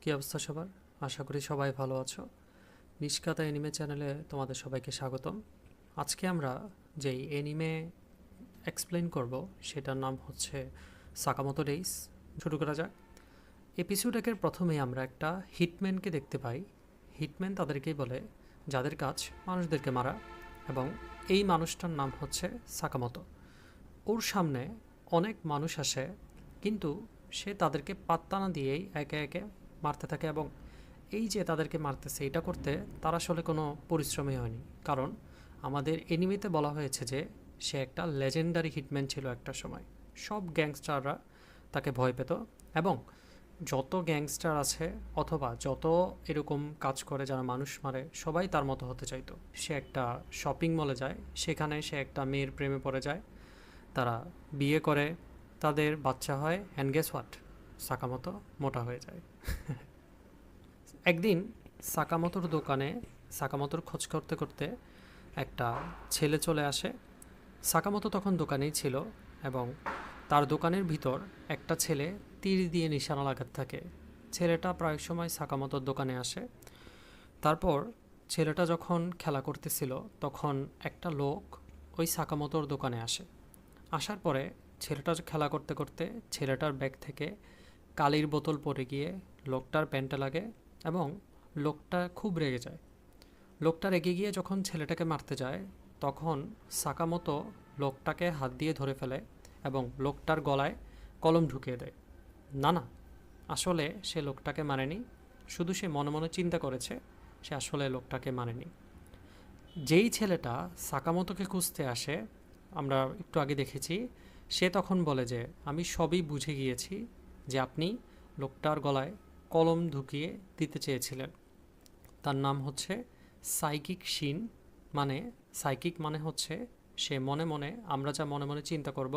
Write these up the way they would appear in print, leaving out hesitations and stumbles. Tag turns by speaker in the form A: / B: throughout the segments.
A: কী অবস্থা সবার? আশা করি সবাই ভালো আছো। নিষ্কাতা এনিমে চ্যানেলে তোমাদের সবাইকে স্বাগতম। আজকে আমরা যেই এনিমে এক্সপ্লেন করব সেটার নাম হচ্ছে সাকামোতো ডেইস। শুরু করা যাক। এপিসোড একের প্রথমেই আমরা একটা হিটম্যানকে দেখতে পাই। হিটম্যান তাদেরকেই বলে যাদের কাজ মানুষদেরকে মারা, এবং এই মানুষটার নাম হচ্ছে সাকামোতো। ওর সামনে অনেক মানুষ আসে, কিন্তু সে তাদেরকে পাত্তা না দিয়েই একে একে মারতে থাকে, এবং এই যে তাদেরকে মারতেছে এটা করতে তার আসলে কোনো পরিশ্রমই হয়নি। কারণ আমাদের এনিমিতে বলা হয়েছে যে সে একটা লেজেন্ডারি হিটম্যান ছিল একটা সময়। সব গ্যাংস্টাররা তাকে ভয় পেত, এবং যত গ্যাংস্টার আছে অথবা যত এরকম কাজ করে যারা মানুষ মারে সবাই তার মতো হতে চাইতো। সে একটা শপিং মলে যায়, সেখানে সে একটা মেয়ের প্রেমে পড়ে যায়, তারা বিয়ে করে, তাদের বাচ্চা হয়, অ্যান্ড গেস হোয়াট, সাকামতো মোটা হয়ে যায়। একদিন সাকামতোর দোকানে সাকামতোর খোঁজ করতে করতে একটা ছেলে চলে আসে। সাকামতো তখন দোকানেই ছিল, এবং তার দোকানের ভিতর একটা ছেলে তীর দিয়ে নিশানা লাগাতে থাকে। ছেলেটা প্রায় সময় সাকামতোর দোকানে আসে। তারপর ছেলেটা যখন খেলা করতেছিল তখন একটা লোক ওই সাকামতোর দোকানে আসে। আসার পরে ছেলেটা খেলা করতে করতে ছেলেটার ব্যাগ থেকে কালির বোতল পড়ে গিয়ে লোকটার প্যান্টে লাগে, এবং লোকটা খুব রেগে যায়। লোকটা রেগে গিয়ে যখন ছেলেটাকে মারতে যায় তখন সাকামতো লোকটাকে হাত দিয়ে ধরে ফেলে এবং লোকটার গলায় কলম ঢুকিয়ে দেয়। না না, আসলে সে লোকটাকে মারেনি, শুধু সে মনে মনে চিন্তা করেছে সে আসলে লোকটাকে মারেনি। যেই ছেলেটা সাকামতোকে খুঁজতে আসে, আমরা একটু আগে দেখেছি, সে তখন বলে যে আমি সবই বুঝে গিয়েছি যে আপনি লোকটার গলায় কলম ঢুকিয়ে দিতে চেয়েছিলেন। তার নাম হচ্ছে সাইকিক শিন। মানে সাইকিক মানে হচ্ছে সে মনে মনে, আমরা যা মনে মনে চিন্তা করব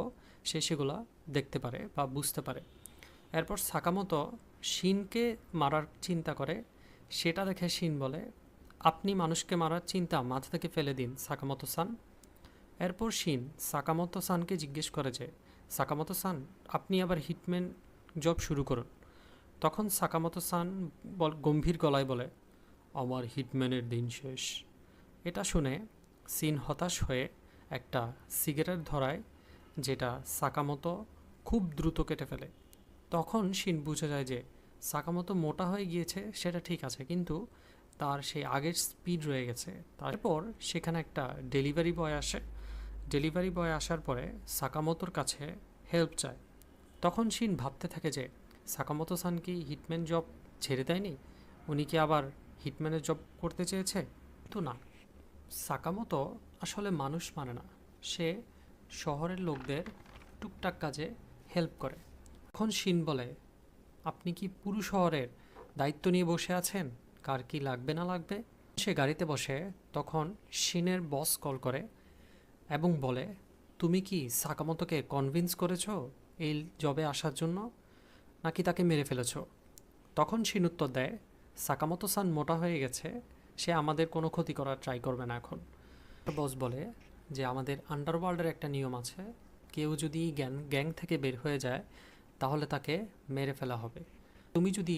A: সে সেগুলা দেখতে পারে বা বুঝতে পারে। এরপর সাকামতো শিনকে মারার চিন্তা করে, সেটা দেখে শিন বলে আপনি মানুষকে মারার চিন্তা মাথা থেকে ফেলে দিন সাকামতো সান। এরপর শিন সাকামতো সানকে জিজ্ঞেস করে যে সাকামতো সান, আপনি আবার হিটম্যান জব শুরু করুন। তখন সাকামতো সান গম্ভীর গলায় বলে আমার হিটম্যানের দিন শেষ। এটা শুনে সিন হতাশ হয়ে একটা সিগারেট ধরায়, যেটা সাকামতো খুব দ্রুত কেটে ফেলে। তখন শিন বুঝে যায় যে সাকামতো মোটা হয়ে গিয়েছে সেটা ঠিক আছে, কিন্তু তার সেই আগের স্পিড রয়ে গেছে। তারপর সেখানে একটা ডেলিভারি বয় আসে। ডেলিভারি বয় আসার পরে সাকামতোর কাছে হেল্প চায়। তখন শিন ভাবতে থাকে যে সাকামতো সান কি হিটম্যান জব ছেড়ে দেয়নি, উনি কি আবার হিটম্যানের জব করতে চেয়েছে? তো না, সাকামতো আসলে মানুষ মানে না, সে শহরের লোকদের টুকটাক কাজে হেল্প করে। তখন শিন বলে আপনি কি পুরো শহরের দায়িত্ব নিয়ে বসে আছেন, কার কি লাগবে না লাগবে? সে গাড়িতে বসে তখন শিনের বস কল করে এবং বলে তুমি কি সাকামতোকে কনভিন্স করেছো এই জবে আসার জন্য, নাকি তাকে মেরে ফেলেছো? তখন শিন উত্তর দেয় সাকামতো সান মোটা হয়ে গেছে, সে আমাদের কোনো ক্ষতি করার ট্রাই করবে না এখন। বস বলে যে আমাদের আন্ডারওয়ার্ল্ডের একটা নিয়ম আছে, কেউ যদি গ্যাং থেকে বের হয়ে যায় তাহলে তাকে মেরে ফেলা হবে। তুমি যদি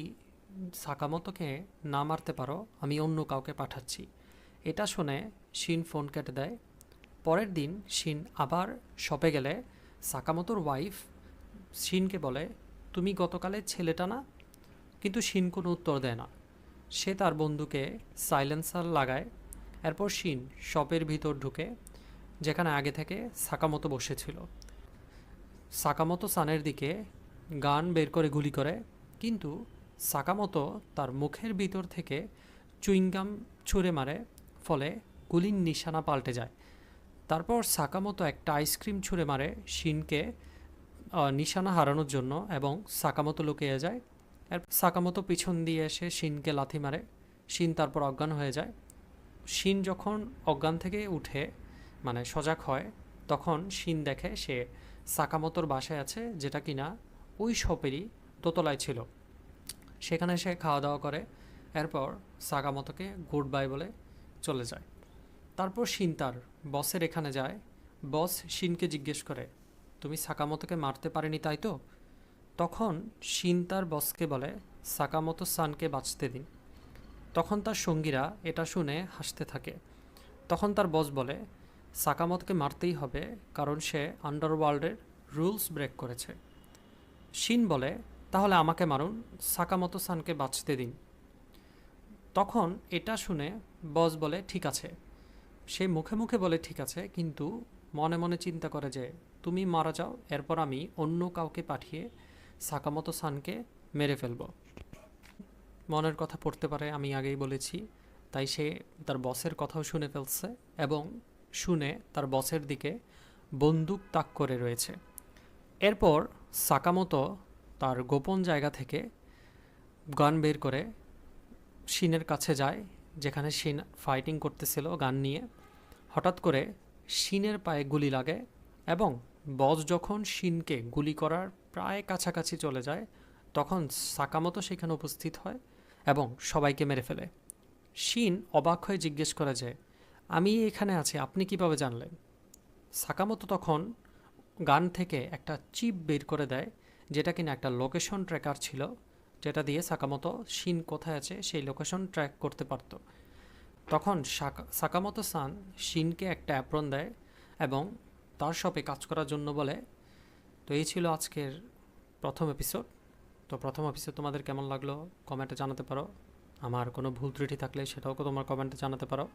A: সাকামতোকে না মারতে পারো আমি অন্য কাউকে পাঠাচ্ছি। এটা শুনে শিন ফোন কেটে দেয়। পরের দিন শিন আবার শপে গেলে সাকামতোর ওয়াইফ শিনকে বলে তুমি গতকালের ছেলেটা না? কিন্তু শিন কোনো উত্তর দেয় না। সে তার বন্ধুকে সাইলেন্সার লাগায়। এরপর শিন শপের ভিতর ঢুকে, যেখানে আগে থেকে সাকামতো বসেছিল। সাকামতো সানের দিকে গান বের করে গুলি করে, কিন্তু সাকামতো তার মুখের ভিতর থেকে চুইংগাম ছুঁড়ে মারে, ফলে গুলির নিশানা পাল্টে যায়। তারপর সাকামতো একটা আইসক্রিম ছুঁড়ে মারে শিনকে নিশানা হারানোর জন্য, এবং সাকামতো লুকিয়ে যায়। এরপর সাকামতো পিছন দিয়ে এসে শিনকে লাথি মারে। শিন তারপর অজ্ঞান হয়ে যায়। শিন যখন অজ্ঞান থেকে উঠে মানে সজাগ হয়, তখন শিন দেখে সে সাকামতোর বাসায় আছে, যেটা কিনা ওই শপেরই দোতলায় ছিল। সেখানে সে খাওয়া দাওয়া করে, এরপর সাকামতোকে গুড বাই বলে চলে যায়। তারপর শিন তার বসের এখানে যায়। বস শিনকে জিজ্ঞেস করে তুমি সাকামতোকে মারতে পারেনি তাই তো? তখন শিন তার বসকে বলে সাকামোতো সানকে বাঁচতে দিন। তখন তার সঙ্গীরা এটা শুনে হাসতে থাকে। তখন তার বস বলে, সাকামোতোকে মারতেই হবে, কারণ সে আন্ডারওয়ার্ল্ডের রুলস ব্রেক করেছে। শিন বলে, তাহলে আমাকে মারুন, সাকামোতো সানকে বাঁচতে দিন। তখন এটা শুনে বস বলে, ঠিক আছে। সে মুখে মুখে বলে ঠিক আছে, কিন্তু মনে মনে চিন্তা করে যে তুমি মারা যাও, এরপর আমি অন্য কাউকে পাঠিয়ে সাকামোতো সানকে মেরে ফেলব। মনের কথা পড়তে পারে, আমি আগেই বলেছি। তাই সে তার বসের কথাও শুনে ফেলছে এবং শুনে তার বসের দিকে বন্দুক তাক করে রয়েছে। এরপর সাকামোতো তার গোপন জায়গা থেকে গান বের করে শিনের কাছে যায়, যেখানে শিন ফাইটিং করতেছিল গান নিয়ে। হঠাৎ করে শিনের পায়ে গুলি লাগে এবং বস যখন শিনকে গুলি করার প্রায় কাছাকাছি চলে যায়, তখন সাকামোতো সেখানে উপস্থিত হয় এবং সবাইকে মেরে ফেলে। শিন অবাক হয়ে জিজ্ঞেস করে যে, আমি এখানে আছি, আপনি কিভাবে জানলেন? সাকামোতো তখন গান থেকে একটা চিপ বের করে দেয়, যেটা কিনা একটা লোকেশন ট্র্যাকার ছিল, যেটা দিয়ে সাকামোতো শিন কোথায় আছে সেই লোকেশন ট্র্যাক করতে পারত। তখন সাকামোতো সান শিনকে একটা অ্যাপ্রন দেয় এবং তার শপে কাজ করার জন্য বলে। তো এই ছিল আজকের প্রথম এপিসোড। তো প্রথম এপিসোড তোমাদের কেমন লাগলো কমেন্টে জানাতে পারো। আমার কোনো ভুল ত্রুটি থাকলে সেটাও তোমার কমেন্টে জানাতে পারো।